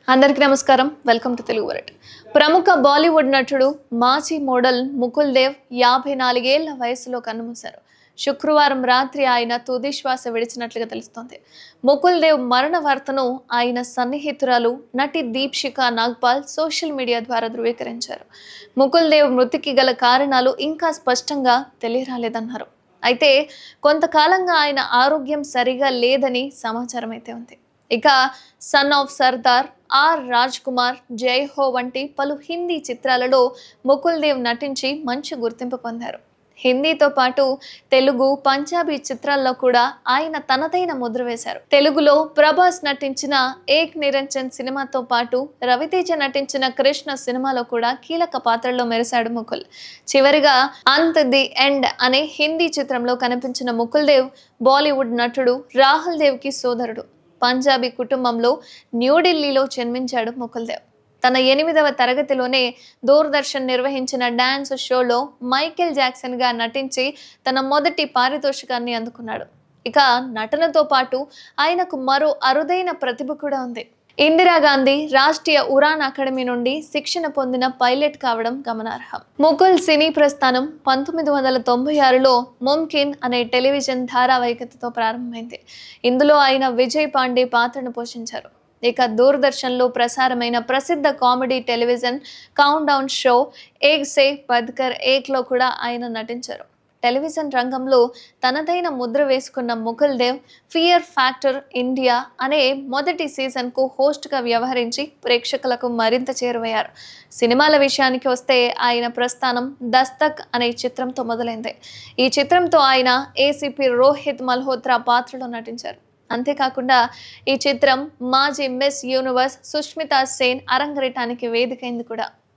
అందరికీ నమస్కారం. Welcome to Telugu world. ప్రముఖ బాలీవుడ్ నటుడు మాజీ మోడల్ ముకుల్ దేవ్ 54 ఏళ్ల వయసులో కన్నుమూశారు. శుక్రవారం రాత్రి ఆయన తుది శ్వాస విడిచినట్లుగా తెలుస్తోంది. ముకుల్ దేవ్ మరణ వార్తను ఆయన సన్నిహితురాలు నటి దీప్షికా నాగ్పాల్ సోషల్ మీడియా ద్వారా ధృవీకరించారు. ముకుల్ దేవ్ మృతికి గల కారణాలు ఇంకా స్పష్టంగా తెలియరాలేదన్నారు. అయితే కొంతకాలంగా ఆయన ఆరోగ్యం సరిగా లేదని సమాచారం అయితే ఉంది. ఇక son of Sardaar, R Raj Kumar, Jai Ho వంటి పలు హిందీ చిత్రాలలో ముకుల్ దేవ్ నటించి మంచి గుర్తింపు పొందారు. హిందీతో పాటు తెలుగు, పంజాబీ చిత్రాల్లో కూడా ఆయన తనదైన ముద్ర వేశారు. తెలుగులో ప్రభాస్ నటించిన ఏక్ నిరంజన్ సినిమాతో పాటు రవితేజ నటించిన కృష్ణ సినిమాలో కూడా కీలక పాత్రల్లో మెరిశాడు ముకుల్. చివరిగా అంత్ ది ఎండ్ అనే హిందీ చిత్రంలో కనిపించిన ముకుల్ దేవ్ బాలీవుడ్ నటుడు రాహుల్ దేవ్కి సోదరుడు. పంజాబీ కుటుంబంలో న్యూఢిల్లీలో జన్మించాడు ముకుల్ దేవ్. తన 8వ తరగతిలోనే దూరదర్శన్ నిర్వహించిన డాన్స్ షోలో మైకేల్ జాక్సన్గా నటించి తన మొదటి పారితోషికాన్ని అందుకున్నాడు. ఇక నటనతో పాటు ఆయనకు మరో అరుదైన ప్రతిభ కూడా ఉంది. ఇందిరాగాంధీ రాష్ట్రీయ ఉడాన్ అకాడమీ నుండి శిక్షణ పొందిన పైలట్ కావడం గమనార్హం. ముకుల్ సినీ ప్రస్థానం 1996లో ముమ్కిన్ అనే టెలివిజన్ ధారావాహికతో ప్రారంభమైంది. ఇందులో ఆయన విజయ్ పాండే పాత్రను పోషించారు. ఇక దూరదర్శన్లో ప్రసారమైన ప్రసిద్ధ comedy television countdown show Ek Se Badkar ఏక్లో కూడా ఆయన నటించారు. టెలివిజన్ రంగంలో తనదైన ముద్ర వేసుకున్న Mukul Dev fear factor India అనే మొదటి సీజన్కు హోస్ట్గా వ్యవహరించి ప్రేక్షకులకు మరింత చేరువయ్యారు. సినిమాల విషయానికి వస్తే ఆయన ప్రస్థానం దస్తక్ అనే చిత్రంతో మొదలైంది. ఈ చిత్రంతో ఆయన ఏసీపీ రోహిత్ మల్హోత్రా పాత్రలో నటించారు. అంతేకాకుండా ఈ చిత్రం మాజీ మిస్ యూనివర్స్ సుష్మితా సేన్ అరంగేట్రానికి వేదికైంది కూడా.